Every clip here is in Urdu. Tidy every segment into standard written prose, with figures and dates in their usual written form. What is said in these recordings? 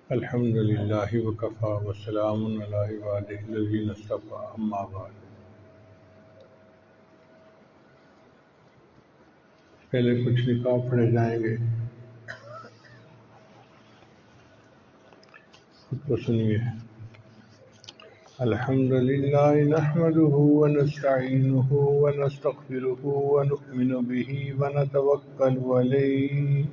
الحمد للہ وکفیٰ وسلام علی عبادہ الذین اصطفیٰ اما بعد۔ پہلے کچھ نکاح پڑھے جائیں گے، خود کو سنیے۔ الحمد للہ نحمده ونستعینه ونستغفره ونؤمن به ونتوکل علیہ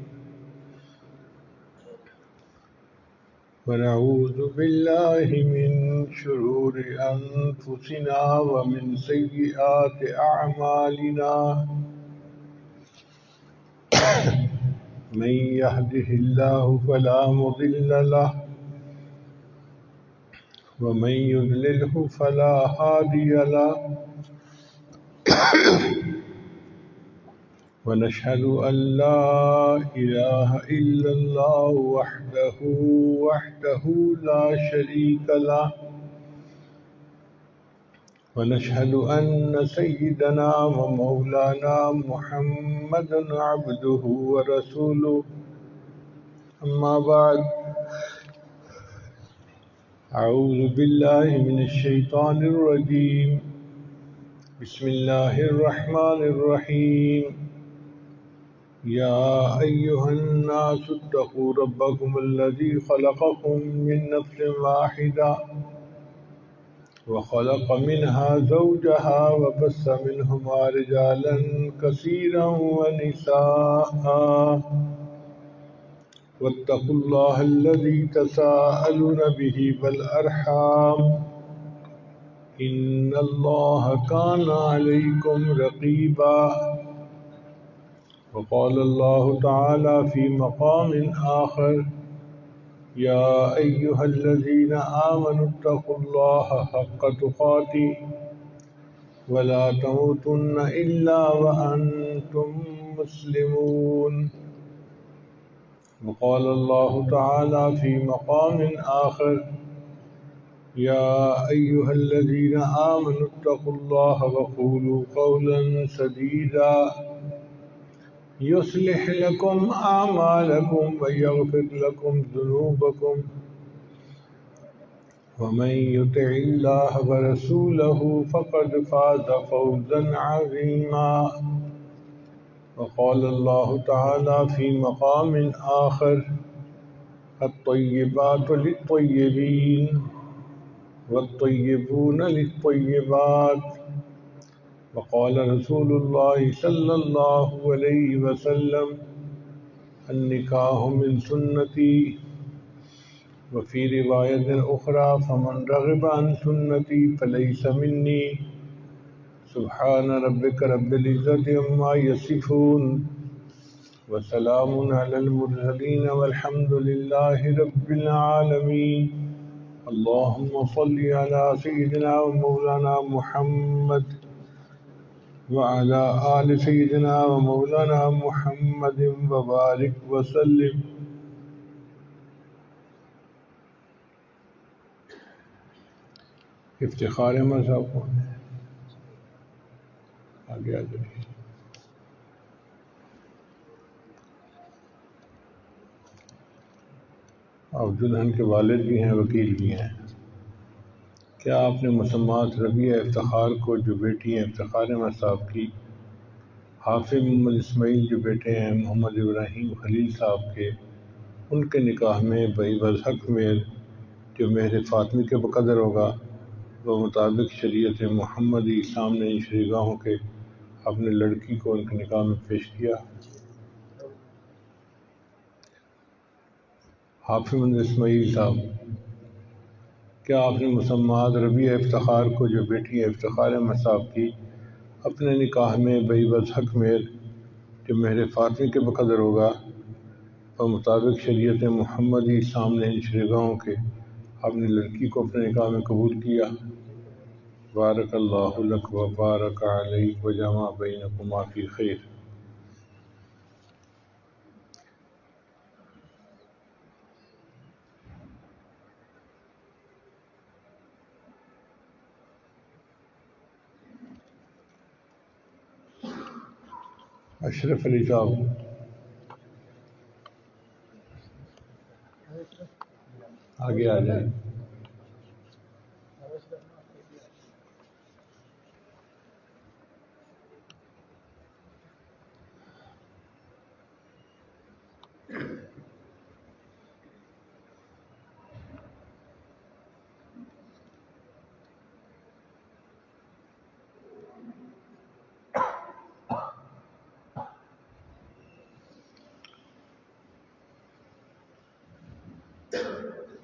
ونعوذ باللہ من شرور انفسنا ومن سیئات اعمالنا من يهده الله فلا مضل له ومن يضلله فلا هادي له ونشهد أن لا إله إلا الله وحده لا شريك له ونشهد أن سيدنا ومولانا محمدا عبده ورسوله أما بعد أعوذ بالله من الشيطان الرجيم بسم الله الرحمن الرحيم يا أيها الناس اتقوا ربكم الذي خلقكم من نفس واحدة وخلق منها زوجها وبث منهما رجالا كثيرا ونساء واتقوا الله الذي تساءلون به والأرحام إن الله كان عليكم رقيبا وقال الله تعالى في مقام آخر يا أيها الذين آمنوا اتقوا الله حق تقاته ولا تموتن إلا وأنتم مسلمون وقال الله تعالى في مقام آخر يا أيها الذين آمنوا اتقوا الله وقولوا قولا سديدا يصلح لكم أعمالكم ويغفر لكم ذنوبكم ومن يطع الله ورسوله فقد فاز فوزا عظيما وقال الله تعالى في مقام آخر الطيبات للطيبين والطيبون للطيبات وقال رسول الله صلى الله عليه وسلم النكاح من سنتي وفي رواية أخرى فمن رغب عن سنتي فليس مني سبحان ربك رب العزة عما يصفون وسلام على المرسلين والحمد لله رب العالمين اللهم صل على سيدنا ومولانا محمد وعلى آل سيدنا ومولانا محمد وبارك وسلم۔ افتخار مذہب کون ہے؟ آگے آ جائیے۔ آپ دلہن کے والد بھی ہیں، وکیل بھی ہیں۔ کیا آپ نے مسمات ربیہ افتخار کو، جو بیٹی ہیں افتخار احمد صاحب کی، حافظ محمد اسماعیل جو بیٹے ہیں محمد ابراہیم خلیل صاحب کے، ان کے نکاح میں بعوض حق مہر جو مہر فاطمی کے بقدر ہوگا وہ مطابق شریعت محمدی سامنے شریگاہوں کے اپنے لڑکی کو ان کے نکاح میں پیش کیا؟ حافظ محمد اسماعیل صاحب، کیا آپ نے مسمات ربیہ افتخار کو، جو بیٹی ہے افتخار احمد صاحب کی، اپنے نکاح میں بعوض حق مہر جو مہر فاطمی کے بقدر ہوگا اور مطابق شریعت محمدی سامنے شریگاہوں کے اپنی لڑکی کو اپنے نکاح میں قبول کیا؟ بارک اللہ لک و بارک علیک و جمع بینکما فی خیر۔ اشرف علی صاحب، آگے آ جائیں۔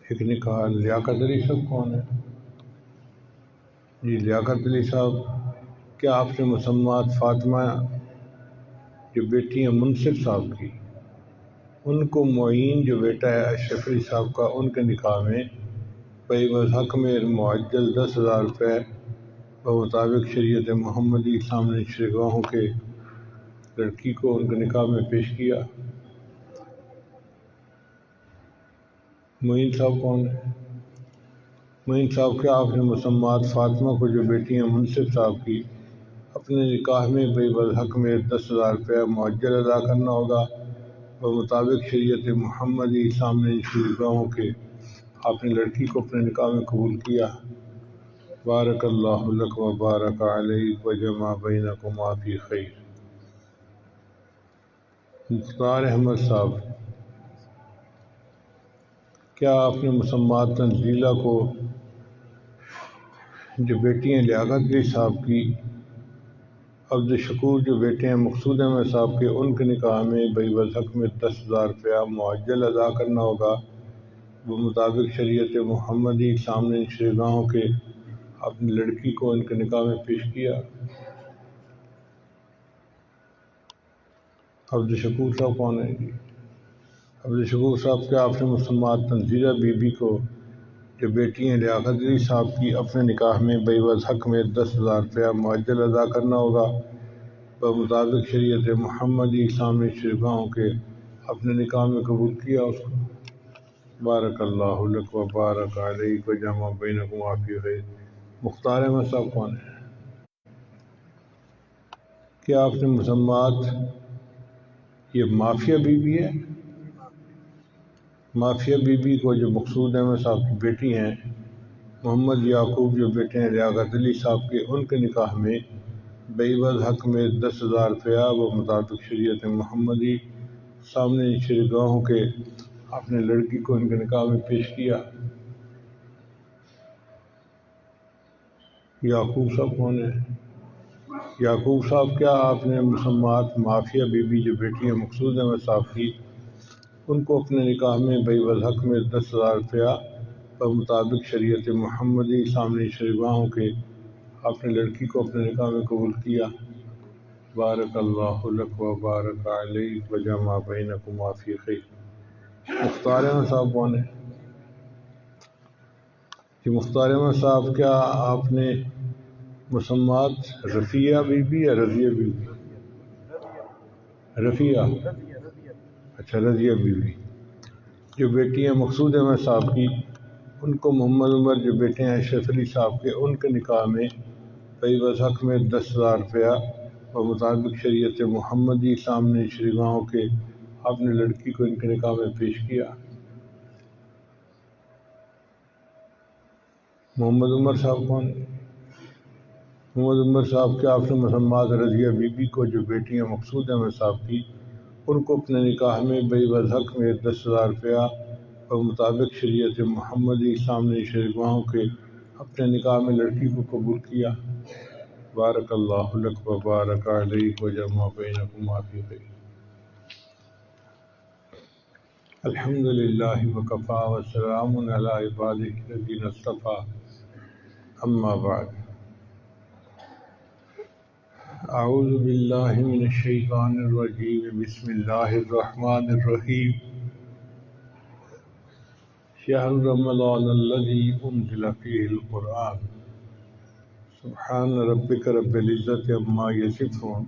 ایک نے کہا لیاقت علی صاحب کون ہے؟ جی لیاقت علی صاحب، کیا آپ نے مسمات فاطمہ جو بیٹی ہیں منصف صاحب کی، ان کو معین جو بیٹا ہے اشرف علی صاحب کا، ان کے نکاح میں بہبز حق میں معجل 10,000 روپے بمطابق شریعت محمدی سامنے شرگاہوں کے لڑکی کو ان کے نکاح میں پیش کیا؟ معین صاحب کون ہے؟ معین صاحب، کیا آپ نے مسمات فاطمہ کو جو بیٹی ہیں منصف صاحب کی، اپنے نکاح میں بہبز حق میں 10,000 روپے معجل ادا کرنا ہوگا بمطابق شریعت محمدی سامنے شرگاہوں کے، آپ نے لڑکی کو اپنے نکاح میں قبول کیا؟ بارک اللہ لک و بارک علیک و جمع بینکما فی خیر۔ مختار احمد صاحب، کیا آپ نے مسمات تنزیلہ کو جو بیٹی ہیں لیاقت علی صاحب کی، عبد الشکور جو بیٹے ہیں مقصود احمد صاحب کے، ان کے نکاح میں بہبز حق میں 10,000 روپیہ معجل ادا کرنا ہوگا بمطابق شریعت محمدی سامنے شرگاہوں کے، اپنی لڑکی کو ان کے نکاح میں پیش کیا؟ عبد الشکور صاحب کون ہے جی؟ عبد الشکور صاحب، کیا آپ نے مسمات تنزیلہ بی بی کو جو بیٹی ہیں لیاقت علی صاحب کی، اپنے نکاح میں بہبز حق میں 10,000 روپیہ معجل ادا کرنا ہوگا بمطابق شریعت محمدی سامنے شرگاہوں کے، اپنے نکاح میں قبول کیا اس کو؟ بارک اللہ لک و بارک علیک و جمع بینکما فی خیر۔ مختار احمد صاحب کون ہے؟ کیا آپ نے مسمات، یہ مافیہ بی بی ہے، مافیہ بی بی کو جو مقصود احمد صاحب کی بیٹی ہیں محمد یعقوب جو بیٹے ہیں لیاقت علی صاحب کے، ان کے نکاح میں بہبز حق میں 10,000 روپیہ بمطابق شریعت محمدی سامنے شرگاہوں کے، اپنے لڑکی کو ان کے نکاح میں پیش کیا؟ یعقوب صاحب کون ہے؟ یعقوب صاحب، کیا آپ نے مسمات مافیہ بی بی جو بیٹی ہیں مقصود احمد صاحب کی، ان کو اپنے نکاح میں بہبز حق میں 10,000 روپیہ بمطابق شریعت محمدی سامنے شرگاہوں کے، اپنے لڑکی کو اپنے نکاح میں قبول کیا؟ بارک اللہ لک و بارک علیک و جمع بینکما فی خیر۔ مختار احمد صاحب کون ہے؟ جی مختار احمد صاحب، کیا آپ نے مسمات رفیہ بی بی یا رضیہ بی بی؟ رفیہ، اچھا رضیہ بی بی جو بیٹی ہیں مقصود احمد صاحب کی، ان کو محمد عمر جو بیٹے ہیں اشرف علی صاحب کے، ان کے نکاح میں بہبز حق میں 10,000 روپیہ بمطابق شریعت محمدی سامنے شرگاہوں کے، اپنے لڑکی کو ان کے نکاح میں پیش کیا؟ محمد عمر صاحب کون ہے؟ محمد عمر صاحب، کیا آپ نے مسمات رضیہ بی بی کو جو بیٹی ہیں مقصود احمد صاحب کی، ان کو اپنے نکاح میں بہبز حق میں 10,000 روپیہ بمطابق شریعت محمدی سامنے شرگاہوں کے، اپنے نکاح میں لڑکی کو قبول کیا؟ بارک اللہ لک و بارک علیک و جمع بینکما فی خیر۔ الحمد للہ وکفی وسلام علی عبادہ الذین اصطفی، اما بعد، اعوذ باللہ من الشیطان الرجیم، بسم اللہ الرحمن الرحیم۔ شہر رمضان الذی انزل فیہ القرآن، سبحان ربک رب العزت عما یصفون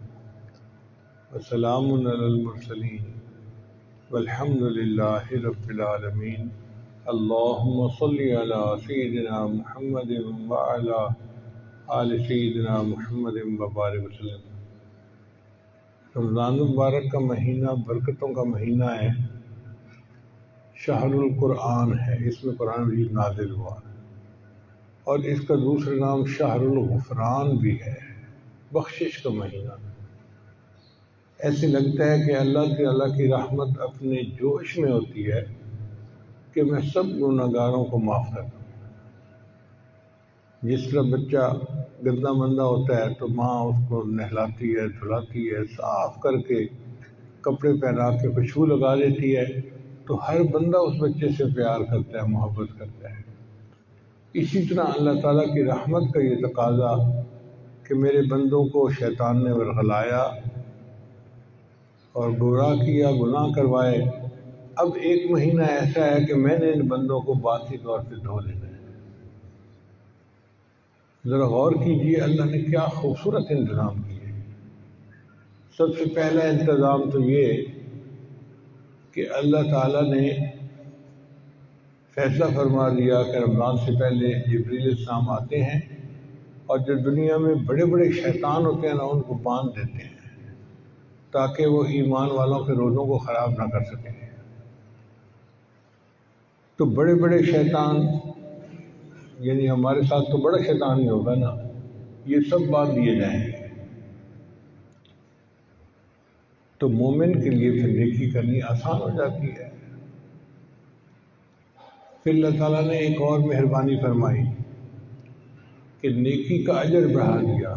وسلام علی المرسلین والحمد للہ رب العالمین۔ اللہم صلی علی سیدنا محمد وعلی آل سیدنا محمد وبارک وسلم۔ رمضان المبارک کا مہینہ برکتوں کا مہینہ ہے، شہر القرآن ہے، اس میں قرآن مجید نازل ہوا، اور اس کا دوسرا نام شہر الغفران بھی ہے، بخشش کا مہینہ۔ ایسے لگتا ہے کہ اللہ کی رحمت اپنے جوش میں ہوتی ہے کہ میں سب گناہگاروں کو معاف کر دوں۔ جس طرح بچہ گندا مندہ ہوتا ہے تو ماں اس کو نہلاتی ہے، دھلاتی ہے، صاف کر کے کپڑے پہنا کے خوشبو لگا دیتی ہے، تو ہر بندہ اس بچے سے پیار کرتا ہے، محبت کرتا ہے۔ اسی طرح اللہ تعالیٰ کی رحمت کا یہ تقاضا کہ میرے بندوں کو شیطان نے ورغلایا اور گمراہ کیا، گناہ کروائے، اب ایک مہینہ ایسا ہے کہ میں نے ان بندوں کو باطنی طور پہ دھو لینا ہے۔ ذرا غور کیجئے اللہ نے کیا خوبصورت انتظام کیے۔ سب سے پہلا انتظام تو یہ کہ اللہ تعالیٰ نے فیصلہ فرما دیا کہ رمضان سے پہلے جبریل السلام آتے ہیں اور جو دنیا میں بڑے بڑے شیطان ہوتے ہیں نا، ان کو باندھ دیتے ہیں تاکہ وہ ایمان والوں کے روزوں کو خراب نہ کر سکیں۔ تو بڑے بڑے شیطان، یعنی ہمارے ساتھ تو بڑا شیطان ہی ہوگا نا، یہ سب باندھ دیے جائیں گے۔ تو مومن کے لیے پھر نیکی کرنی آسان ہو جاتی ہے۔ پھر اللہ تعالیٰ نے ایک اور مہربانی فرمائی کہ نیکی کا اجر بڑھا دیا۔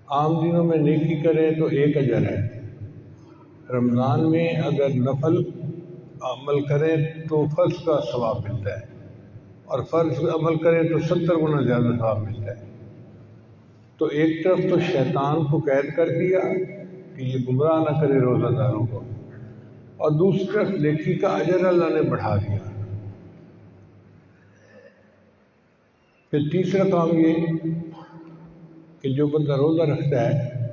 عام دنوں میں نیکی کریں تو ایک اجر ہے، رمضان میں اگر نفل عمل کریں تو فرض کا ثواب ملتا ہے، اور فرض عمل کریں تو 70 گنا زیادہ ثواب ملتا ہے۔ تو ایک طرف تو شیطان کو قید کر دیا کہ یہ گمراہ نہ کرے روزہ داروں کو، اور دوسری طرف نیکی کا اجر اللہ نے بڑھا دیا۔ پھر تیسرا کام یہ کہ جو بندہ روزہ رکھتا ہے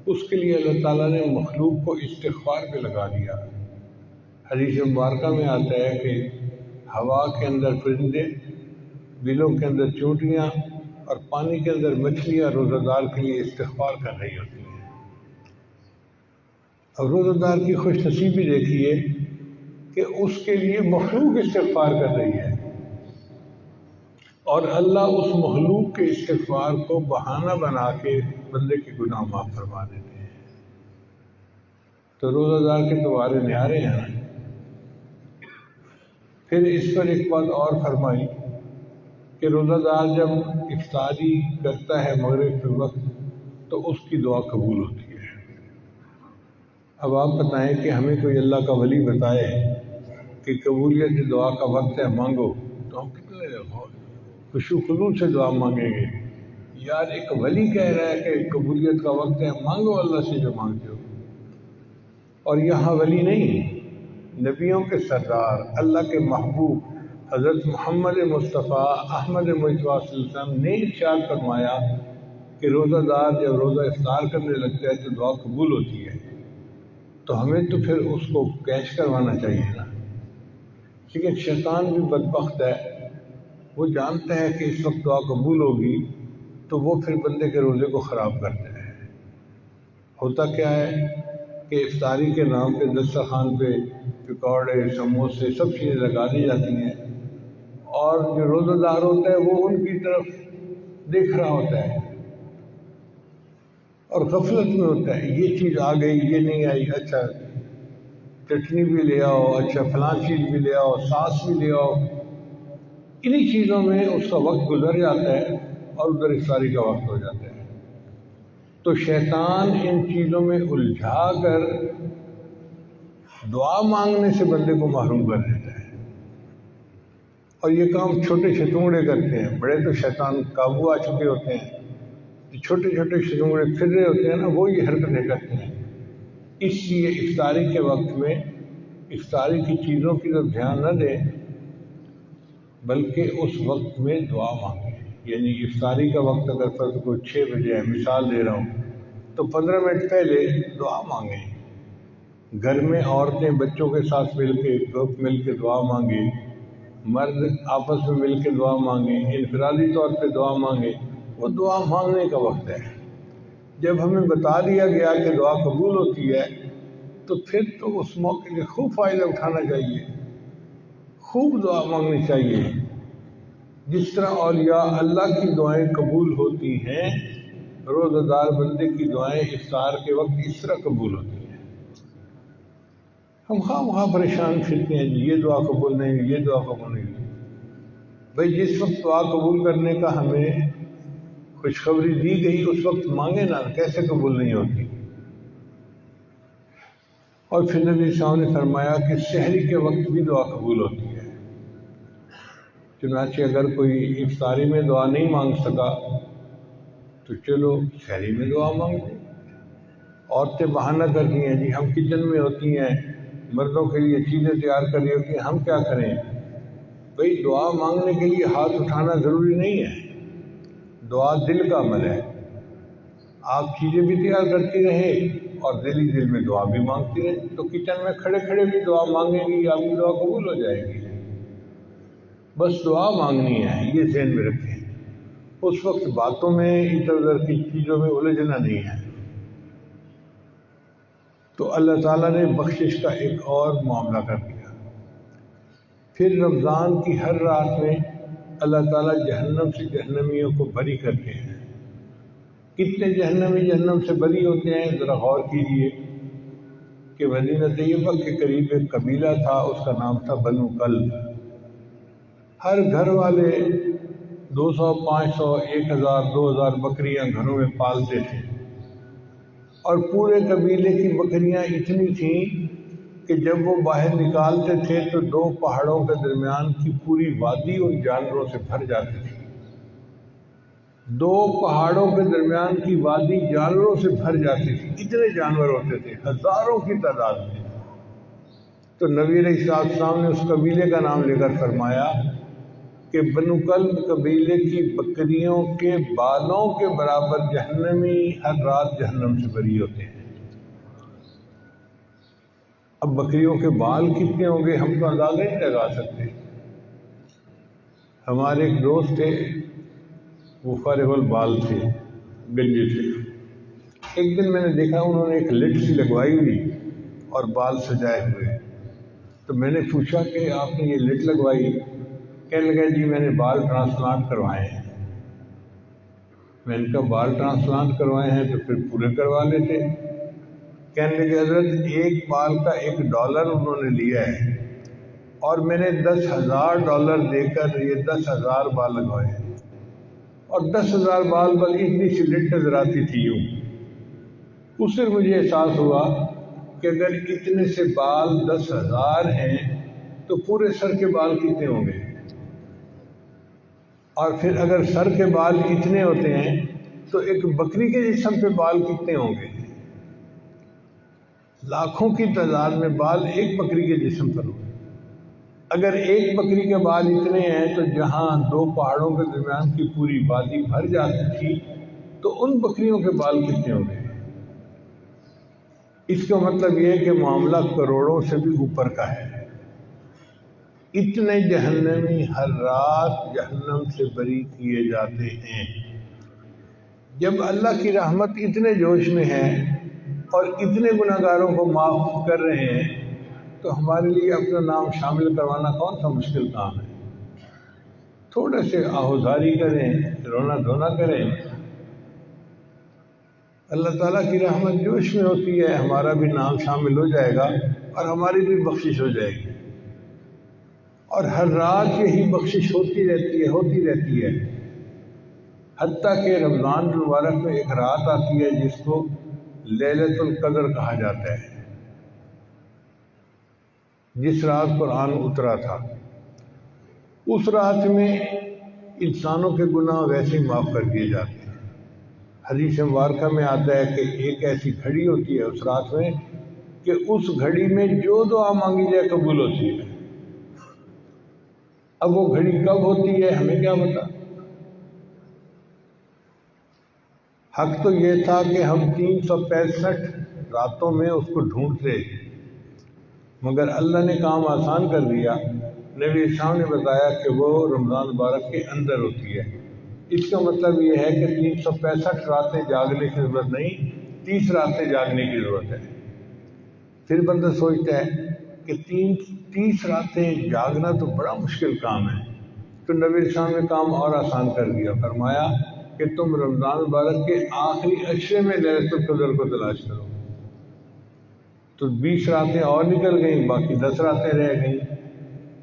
اس کے لیے اللہ تعالیٰ نے مخلوق کو استغفار پہ لگا دیا۔ حدیث مبارکہ میں آتا ہے کہ ہوا کے اندر پرندے، بلوں کے اندر چونٹیاں اور پانی کے اندر مچھلیاں روزہ دار کے لیے استغفار کر رہی ہوتی ہیں۔ اب روزہ دار کی خوش نصیبی دیکھیے کہ اس کے لیے مخلوق استغفار کر رہی ہے، اور اللہ اس مخلوق کے استغفار کو بہانہ بنا کے بندے کے گناہ معاف فرما دیتے ہیں۔ تو روزہ دار کے تو وارے نیارے ہیں۔ پھر اس پر ایک بات اور فرمائی کہ روزہ دار جب افطاری کرتا ہے مغرب کے وقت تو اس کی دعا قبول ہوتی ہے۔ اب آپ بتائیں کہ ہمیں کوئی اللہ کا ولی بتائے کہ قبولیت دعا کا وقت ہے، مانگو، تو ہم کتنے خشوع و خضوع سے دعا مانگیں گے؟ یار ایک ولی کہہ رہا ہے کہ قبولیت کا وقت ہے، مانگو اللہ سے جو مانگتے ہو۔ اور یہاں ولی نہیں، نبیوں کے سردار، اللہ کے محبوب حضرت محمد مصطفیٰ احمد مجتبیٰ صلی اللہ علیہ وسلم نے ارشاد فرمایا کہ روزہ دار جب روزہ افطار کرنے لگتا ہے تو دعا قبول ہوتی ہے۔ تو ہمیں تو پھر اس کو کیچ کروانا چاہیے نا۔ لیکن شیطان بھی بدبخت ہے، وہ جانتا ہے کہ اس وقت دعا قبول ہوگی تو وہ پھر بندے کے روزے کو خراب کرتا ہے۔ ہوتا کیا ہے کہ افطاری کے نام پہ دسترخوان پہ پکوڑے، سموسے، سب چیزیں لگا دی جاتی ہیں، اور جو روزہ دار ہوتا ہے وہ ان کی طرف دیکھ رہا ہوتا ہے اور غفلت میں ہوتا ہے، یہ چیز آ گئی، یہ نہیں آئی، اچھا چٹنی بھی لے آؤ، اچھا فلاں چیز بھی لے آؤ، ساس بھی لے آؤ۔ انہی چیزوں میں اس کا وقت گزر جاتا ہے اور ادھر افطاری کا وقت ہو جاتا ہے۔ تو شیطان ان چیزوں میں الجھا کر دعا مانگنے سے بندے کو محروم کر دیتا ہے، اور یہ کام چھوٹے شتونگڑے کرتے ہیں۔ بڑے تو شیطان قابو آ چکے ہوتے ہیں، چھوٹے چھوٹے شتونگڑے پھر رہے ہوتے ہیں نا، وہ یہ حرکتیں کرتے ہیں۔ اس لیے افطاری کے وقت میں افطاری کی چیزوں کی طرف دھیان نہ دیں، بلکہ اس وقت میں دعا مانگیں۔ یعنی افطاری کا وقت اگر فرض کو 6 بجے ہے، مثال دے رہا ہوں، تو 15 منٹ پہلے دعا مانگیں۔ گھر میں عورتیں بچوں کے ساتھ مل کے گروپ مل کے دعا مانگیں، مرد آپس میں مل کے دعا مانگیں، انفرادی طور پہ دعا مانگیں۔ وہ دعا مانگنے کا وقت ہے۔ جب ہمیں بتا دیا گیا کہ دعا قبول ہوتی ہے تو پھر تو اس موقع کے خوب فائدہ اٹھانا چاہیے۔ خوب دعا مانگنی چاہیے، جس طرح اولیاء اللہ کی دعائیں قبول ہوتی ہیں، روزہ دار بندے کی دعائیں افطار کے وقت اس طرح قبول ہوتی ہیں۔ ہم خواہ پریشان پھرتے ہیں، یہ دعا قبول نہیں، یہ دعا قبول نہیں۔ بھئی جس وقت دعا قبول کرنے کا ہمیں خوشخبری دی گئی اس وقت مانگے نا، کیسے قبول نہیں ہوتی؟ اور پھر نبی صاحب نے فرمایا کہ سحری کے وقت بھی دعا قبول ہوتی ہے۔ چنانچہ اگر کوئی افطاری میں دعا نہیں مانگ سکا تو چلو سحری میں دعا مانگ لیں۔ عورتیں بہانہ کرتی ہیں، جی ہم کچن میں ہوتی ہیں، مردوں کے لیے چیزیں تیار کر رہی ہوتی ہیں، ہم کیا کریں؟ بھئی دعا مانگنے کے لیے ہاتھ اٹھانا ضروری نہیں ہے، دعا دل کا عمل ہے۔ آپ چیزیں بھی تیار کرتی رہیں اور دل ہی دل میں دعا بھی مانگتی رہیں، تو کچن میں کھڑے کھڑے بھی دعا مانگیں گی، آپ کی دعا قبول ہو جائے گی۔ بس دعا مانگنی ہے، یہ ذہن میں رکھیں۔ اس وقت باتوں میں ادھر ادھر کی چیزوں میں الجھنا نہیں ہے۔ تو اللہ تعالیٰ نے بخشش کا ایک اور معاملہ کر دیا۔ پھر رمضان کی ہر رات میں اللہ تعالیٰ جہنم سے جہنمیوں کو بری کرتے ہیں۔ کتنے جہنمی جہنم سے بری ہوتے ہیں ذرا غور کیجئے کہ مدینہ طیبہ کے قریب ایک قبیلہ تھا، اس کا نام تھا بنو کلب۔ ہر گھر والے 200، 500، 1000، 2000 بکریاں گھروں میں پالتے تھے، اور پورے قبیلے کی بکریاں اتنی تھیں کہ جب وہ باہر نکالتے تھے تو 2 پہاڑوں کے درمیان کی پوری وادی ان جانوروں سے بھر جاتی تھی۔ 2 پہاڑوں کے درمیان کی وادی جانوروں سے بھر جاتی تھی، اتنے جانور ہوتے تھے، ہزاروں کی تعداد میں۔ تو نبی علیہ السلام نے اس قبیلے کا نام لے کر فرمایا کہ بنو کلب قبیلے کی بکریوں کے بالوں کے برابر جہنمی ہر رات جہنم سے بری ہوتے ہیں۔ اب بکریوں کے بال کتنے ہوں گے ہم تو اندازہ نہیں لگا سکتے۔ ہمارے ایک دوست تھے، وہ فارغ البال تھے، گنجے تھے۔ ایک دن میں نے دیکھا انہوں نے ایک لٹ سی لگوائی ہوئی اور بال سجائے ہوئے۔ تو میں نے پوچھا کہ آپ نے یہ لٹ لگوائی؟ کہنے لگا جی میں نے بال ٹرانسپلانٹ کروائے ہیں۔ میں نے کہا بال ٹرانسپلانٹ کروائے ہیں تو پھر پورے کروا لیتے۔ کہنے لگے حضرت ایک بال کا $1 انہوں نے لیا ہے اور میں نے $10,000 دے کر یہ 10,000 بال لگوائے ہیں، اور 10,000 بال پر اتنی سی لٹ نظر آتی تھی یوں۔ اس سے مجھے احساس ہوا کہ اگر اتنے سے بال 10,000 ہیں تو پورے سر کے بال کتنے ہوں گے، اور پھر اگر سر کے بال اتنے ہوتے ہیں تو ایک بکری کے جسم پہ بال کتنے ہوں گے؟ لاکھوں کی تعداد میں بال ایک بکری کے جسم پر ہوں۔ اگر ایک بکری کے بال اتنے ہیں تو جہاں 2 پہاڑوں کے درمیان کی پوری وادی بھر جاتی تھی تو ان بکریوں کے بال کتنے ہوں گے؟ اس کا مطلب یہ ہے کہ معاملہ کروڑوں سے بھی اوپر کا ہے۔ اتنے جہنمی ہر رات جہنم سے بری کیے جاتے ہیں۔ جب اللہ کی رحمت اتنے جوش میں ہے اور اتنے گناہگاروں کو معاف کر رہے ہیں تو ہمارے لیے اپنا نام شامل کروانا کون سا مشکل کام ہے؟ تھوڑے سے آہوزاری کریں، رونا دھونا کریں، اللہ تعالیٰ کی رحمت جوش میں ہوتی ہے، ہمارا بھی نام شامل ہو جائے گا اور ہماری بھی بخشش ہو جائے گی۔ اور ہر رات یہی بخشش ہوتی رہتی ہے، حتیٰ کہ رمضان المبارک میں ایک رات آتی ہے جس کو لیلۃ القدر کہا جاتا ہے، جس رات قرآن اترا تھا۔ اس رات میں انسانوں کے گناہ ویسے ہی معاف کر دیے جاتے ہیں۔ حدیث مبارکہ میں آتا ہے کہ ایک ایسی گھڑی ہوتی ہے اس رات میں کہ اس گھڑی میں جو دعا مانگی جائے قبول ہوتی ہے۔ اب وہ گھڑی کب ہوتی ہے ہمیں کیا پتا؟ حق تو یہ تھا کہ ہم 365 راتوں میں اس کو ڈھونڈتے، مگر اللہ نے کام آسان کر دیا۔ نبی صاحب نے بتایا کہ وہ رمضان مبارک کے اندر ہوتی ہے۔ اس کا مطلب یہ ہے کہ 365 راتیں جاگنے کی ضرورت نہیں، 30 راتیں جاگنے کی ضرورت ہے۔ پھر بندہ سوچتا ہے کہ 30 راتیں جاگنا تو بڑا مشکل کام ہے، تو نبی اسلام نے کام اور آسان کر دیا، فرمایا کہ تم رمضان مبارک کے آخری عشرے میں لیلۃ القدر کو تلاش کرو۔ تو 20 راتیں اور نکل گئیں، باقی 10 راتیں رہ گئیں۔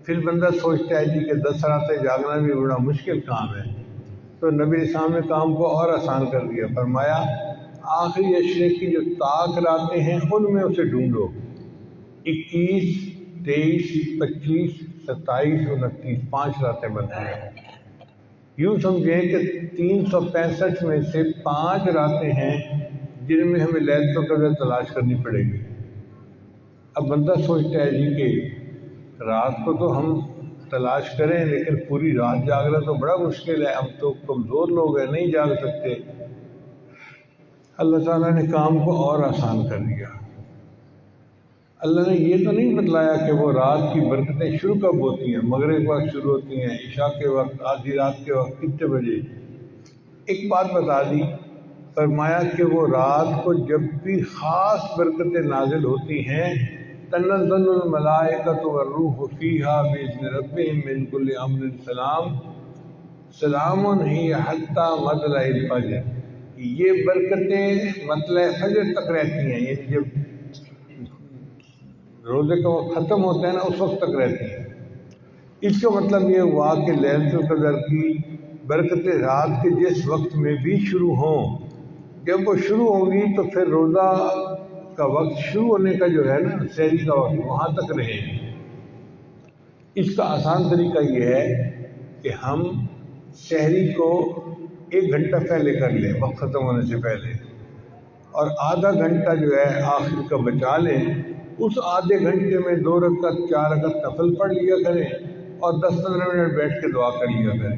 پھر بندہ سوچتا ہے جی کہ 10 راتیں جاگنا بھی بڑا مشکل کام ہے، تو نبی اسلام نے کام کو اور آسان کر دیا، فرمایا آخری عشرے کی جو طاق راتیں ہیں ان میں اسے ڈھونڈو، 21، 23، 25، 27، 29، 5 راتیں بنتی ہیں۔ یوں سمجھیں کہ 365 میں سے 5 راتیں ہیں جن میں ہمیں لیلۃ القدر تلاش کرنی پڑے گی۔ اب بندہ سوچتا ہے جی کہ رات کو تو ہم تلاش کریں لیکن پوری رات جاگنا تو بڑا مشکل ہے، ہم تو کمزور لوگ ہیں، نہیں جاگ سکتے۔ اللہ تعالیٰ نے کام کو اور آسان کر دیا۔ اللہ نے یہ تو نہیں بتلایا کہ وہ رات کی برکتیں شروع کب ہوتی ہیں، مغرب کے وقت شروع ہوتی ہیں، عشاء کے وقت، آدھی رات کے وقت، کتنے بجے۔ ایک بات بتا دی، فرمایا کہ وہ رات کو جب بھی خاص برکتیں نازل ہوتی ہیں، تنزل الملائکۃ والروح فیہا بإذن ربہم من کل امر سلام، سلام ہی حتی مطلع الفجر۔ یہ برکتیں مطلع فجر تک رہتی ہیں، یعنی جب روزے کا وقت ختم ہوتا ہے نا اس وقت تک رہتی ہیں۔ اس کا مطلب یہ ہوا کہ لیلۃ القدر کی برکتیں رات کے جس وقت میں بھی شروع ہوں، جب وہ شروع ہوگی تو پھر روزہ کا وقت شروع ہونے کا جو ہے نا سحری کا وقت، وہاں تک رہے۔ اس کا آسان طریقہ یہ ہے کہ ہم سحری کو 1 گھنٹہ پہلے کر لیں، وقت ختم ہونے سے پہلے، اور آدھا گھنٹہ جو ہے آخر کا بچا لیں۔ اس آدھے گھنٹے میں 2 رکعت 4 رکعت نفل پڑھ لیا کریں اور 10-15 منٹ بیٹھ کے دعا کر لیا کریں۔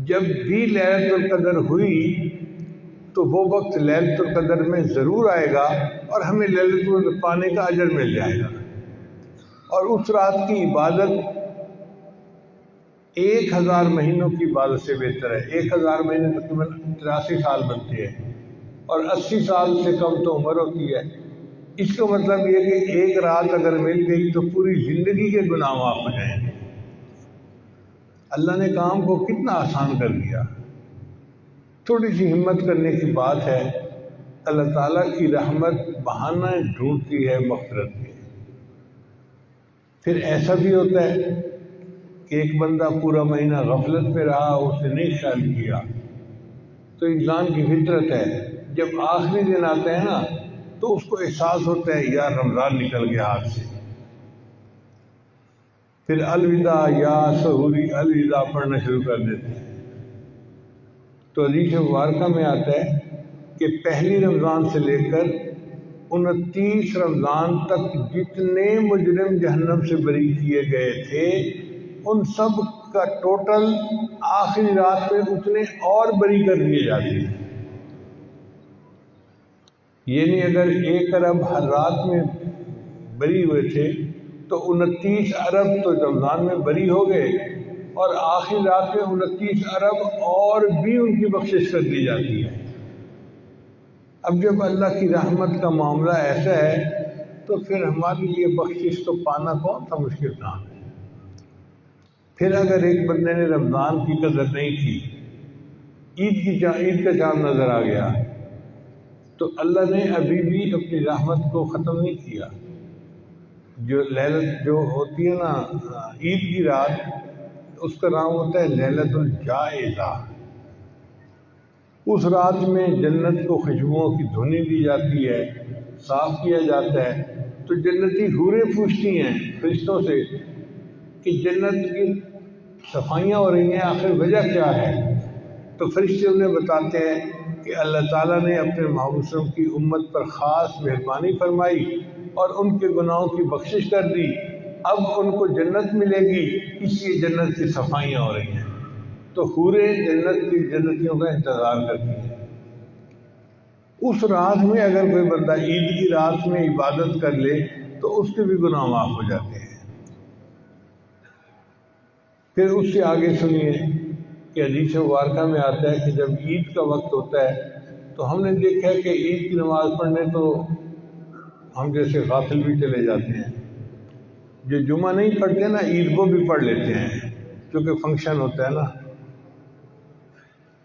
جب بھی لیلۃ القدر ہوئی تو وہ وقت لیلۃ القدر میں ضرور آئے گا اور ہمیں لیلۃ القدر پانے کا اجر مل جائے گا۔ اور اس رات کی عبادت 1000 مہینوں کی عبادت سے بہتر ہے۔ 1000 مہینے تقریباً 83 سال بنتے ہیں اور 80 سال سے کم تو عمر ہوتی ہے۔ اس کا مطلب یہ کہ ایک رات اگر مل گئی تو پوری زندگی کے گناہ معاف ہو جائیں گے۔ اللہ نے کام کو کتنا آسان کر دیا۔ تھوڑی سی ہمت کرنے کی بات ہے، اللہ تعالیٰ کی رحمت بہانہ ڈھونڈتی ہے مغفرت کے۔ پھر ایسا بھی ہوتا ہے کہ ایک بندہ پورا مہینہ غفلت میں رہا، اس نے نہیں خیال کیا، تو انسان کی فطرت ہے جب آخری دن آتا ہے نا تو اس کو احساس ہوتا ہے یار رمضان نکل گیا ہاتھ سے، پھر الوداع یا سحوری الوداع پڑھنا شروع کر دیتے ہیں۔ تو حدیث مبارکہ میں آتا ہے کہ پہلی رمضان سے لے کر 29 رمضان تک جتنے مجرم جہنم سے بری کیے گئے تھے ان سب کا ٹوٹل آخری رات میں اتنے اور بری کر دیے جاتے ہیں۔ یعنی اگر 1 ارب ہر رات میں بری ہوئے تھے تو 29 ارب تو رمضان میں بری ہو گئے، اور آخری رات میں 29 ارب اور بھی ان کی بخشش کر دی جاتی ہے۔ اب جب اللہ کی رحمت کا معاملہ ایسا ہے تو پھر ہمارے لیے بخشش تو پانا کون سا مشکل کام ہے۔ پھر اگر ایک بندے نے رمضان کی قدر نہیں کی، عید کا چاند نظر آ گیا، تو اللہ نے ابھی بھی اپنی رحمت کو ختم نہیں کیا۔ جو لیلت جو ہوتی ہے نا عید کی رات، اس کا نام ہوتا ہے لیلۃ الجائزہ۔ اس رات میں جنت کو خوشبوؤں کی دھنی دی جاتی ہے، صاف کیا جاتا ہے، تو جنتی حوریں پوچھتی ہیں فرشتوں سے کہ جنت کی صفائیاں ہو رہی ہیں، آخر وجہ کیا ہے؟ تو فرشتے انہیں بتاتے ہیں کہ اللہ تعالیٰ نے اپنے محبوب صلی اللہ علیہ وسلم کی امت پر خاص مہربانی فرمائی اور ان کے گناہوں کی بخشش کر دی، اب ان کو جنت ملے گی، اس لیے جنت کی صفائیاں ہو رہی ہیں۔ تو حوریں جنتیوں کا انتظار کرتی ہیں۔ اس رات میں اگر کوئی بندہ عید کی رات میں عبادت کر لے تو اس کے بھی گناہ معاف ہو جاتے ہیں۔ پھر اس سے آگے سنیے کہ حدیث مبارکہ میں آتا ہے کہ جب عید کا وقت ہوتا ہے تو ہم نے دیکھا ہے کہ عید کی نماز پڑھنے تو ہم جیسے غافل بھی چلے جاتے ہیں، جو جمعہ نہیں پڑھتے نا عید کو بھی پڑھ لیتے ہیں کیونکہ فنکشن ہوتا ہے نا.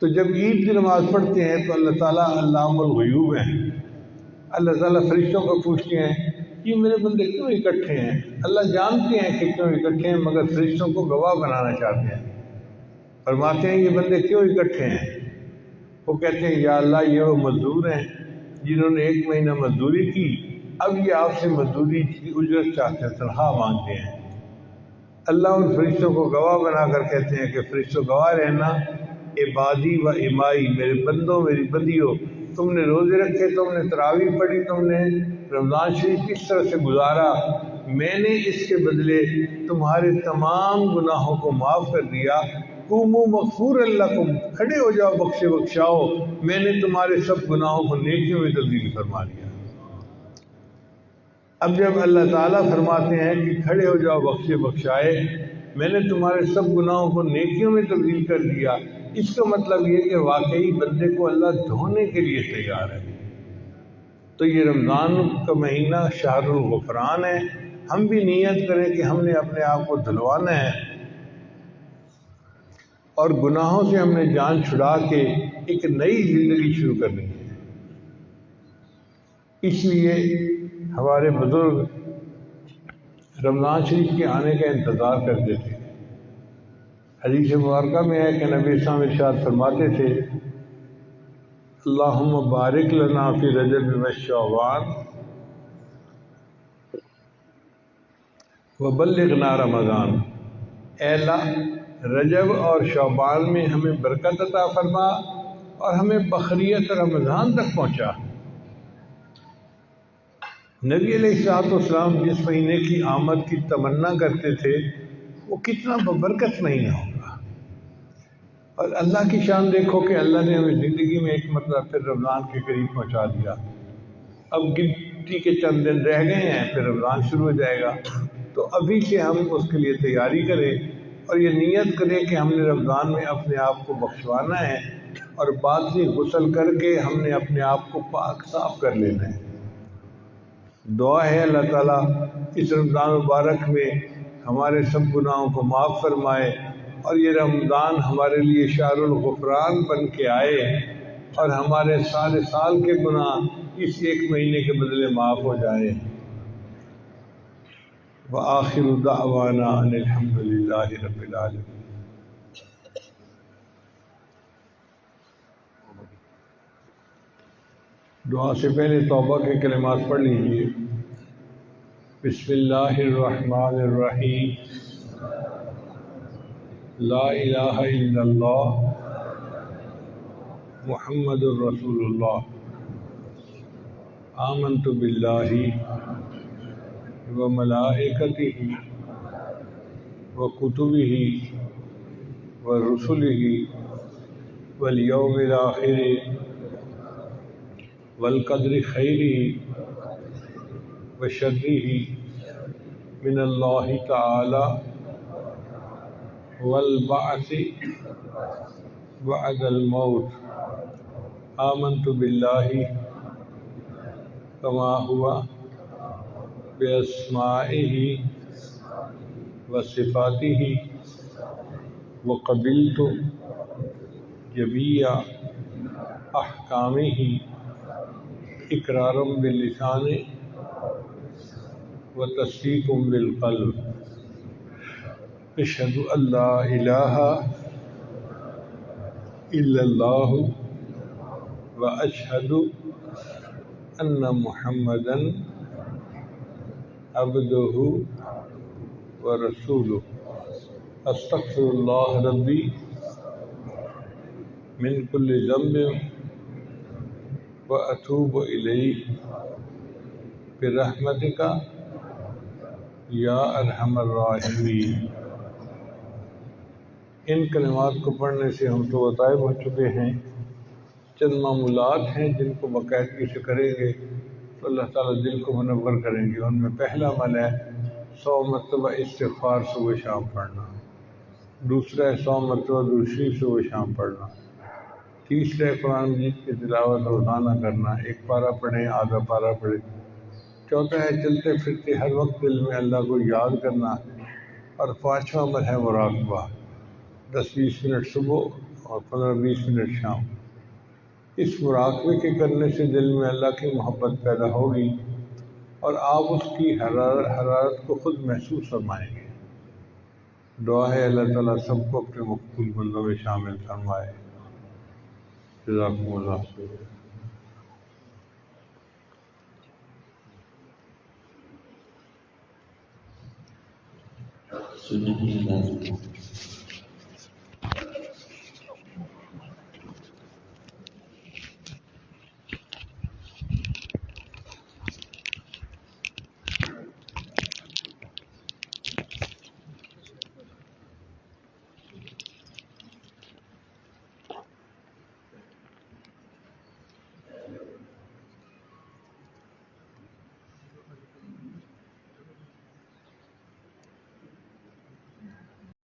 تو جب عید کی نماز پڑھتے ہیں تو اللہ تعالیٰ علام الغیوب ہیں. اللہ تعالیٰ فرشتوں کو پوچھتے ہیں یہ میرے بندے کیوں اکٹھے ہیں. اللہ جانتے ہیں کہ کیوں اکٹھے ہیں مگر فرشتوں کو گواہ بنانا چاہتے ہیں. فرماتے ہیں یہ بندے کیوں اکٹھے ہیں. وہ کہتے ہیں یا اللہ یہ وہ مزدور ہیں جنہوں نے 1 مہینہ مزدوری کی، اب یہ آپ سے مزدوری کی اجرت چاہتے ہیں، تنخواہ مانگتے ہیں. اللہ ان فرشتوں کو گواہ بنا کر کہتے ہیں کہ فرشتوں گواہ رہنا عبادی و امائی، میرے بندوں میری بندیوں، تم نے روزے رکھے، تم نے تراویح پڑھی، تم نے رمضان شریف کس طرح سے گزارا، میں نے اس کے بدلے تمہارے تمام گناہوں کو معاف کر دیا. قوموا مغفورا لکم، کھڑے ہو جاؤ بخشے بخشاؤ، میں نے تمہارے سب گناہوں کو نیکیوں میں تبدیل فرما دیا. اب جب اللہ تعالیٰ فرماتے ہیں کہ کھڑے ہو جاؤ بخشے بخشائے، میں نے تمہارے سب گناہوں کو نیکیوں میں تبدیل کر دیا، اس کا مطلب یہ کہ واقعی بندے کو اللہ دھونے کے لیے تیار ہے. تو یہ رمضان کا مہینہ شہر الغفران ہے. ہم بھی نیت کریں کہ ہم نے اپنے آپ کو دھلوانا ہے اور گناہوں سے ہم نے جان چھڑا کے ایک نئی زندگی شروع کرنی ہے. اس لیے ہمارے بزرگ رمضان شریف کے آنے کا انتظار کرتے تھے. حدیث مبارکہ میں ہے کہ نبی اسلام ارشاد فرماتے تھے اللہم بارک لنا فی رجب و شعبان وبلغنا رمضان. اے اللہ رجب اور شعبان میں ہمیں برکت عطا فرما اور ہمیں بقریت رمضان تک پہنچا. نبی علیہ السلام جس مہینے کی آمد کی تمنا کرتے تھے وہ کتنا ببرکت مہینہ ہوگا. اور اللہ کی شان دیکھو کہ اللہ نے ہمیں زندگی میں ایک مرتبہ پھر رمضان کے قریب پہنچا دیا. اب گنتی کے چند دن رہ گئے ہیں، پھر رمضان شروع ہو جائے گا. تو ابھی سے ہم اس کے لیے تیاری کریں اور یہ نیت کریں کہ ہم نے رمضان میں اپنے آپ کو بخشوانا ہے اور باطنی غسل کر کے ہم نے اپنے آپ کو پاک صاف کر لینا ہے. دعا ہے اللہ تعالیٰ اس رمضان مبارک میں ہمارے سب گناہوں کو معاف فرمائے اور یہ رمضان ہمارے لیے شہر الغفران بن کے آئے اور ہمارے سارے سال کے گناہ اس 1 مہینے کے بدلے معاف ہو جائے. وآخر دعوانا ان الحمد للہ رب العالمین. دعا سے پہلے توبہ کے کلمات پڑھ لیجیے. بسم اللہ الرحمن الرحیم. لا الہ الا اللہ محمد الرسول اللہ. آمنت باللہ وملائکتہ وکتبہ ورسلہ والیوم الآخر والقدر خیرہ وشرہ من اللہ تعالی والبعث بعد الموت. آمنت باللہ کما ہوا باسمائہ وصفاتہ وقبلت جمیع احکامہ اقرارا باللسان وتصدیقا بالقلب. اشہد ان لا الہ الا اللہ واشہد ان محمدا عبدہ ورسولہ. استغفر اللہ ربی من کل ذنب واتوب الیہ برحمتک یا ارحم الراحمین. ان کلمات کو پڑھنے سے ہم تو غائب ہو چکے ہیں. چند معمولات ہیں جن کو باقاعدگی سے کریں گے تو اللہ تعالیٰ دل کو منور کریں گے. ان میں پہلا عمل ہے 100 مرتبہ استغفار صبح شام پڑھنا. دوسرا ہے 100 مرتبہ درود شریف صبح شام پڑھنا. تیسرا ہے قرآن مجید کی تلاوت روزانہ کرنا. 1 پارہ پڑھیں، آدھا پارہ پڑھیں. چوتھا ہے چلتے پھرتے ہر وقت دل میں اللہ کو یاد کرنا، اور پانچواں عمل ہے مراقبہ، 10-20 منٹ صبح اور 15-20 منٹ شام۔ اس مراقبے کے کرنے سے دل میں اللہ کی محبت پیدا ہوگی اور آپ اس کی حرارت کو خود محسوس فرمائیں گے۔ دعا ہے اللہ تعالیٰ سب کو اپنے مقبول بندوں میں شامل فرمائے۔ جزاکم اللہ خیر۔ سننے کی اجازت ہے۔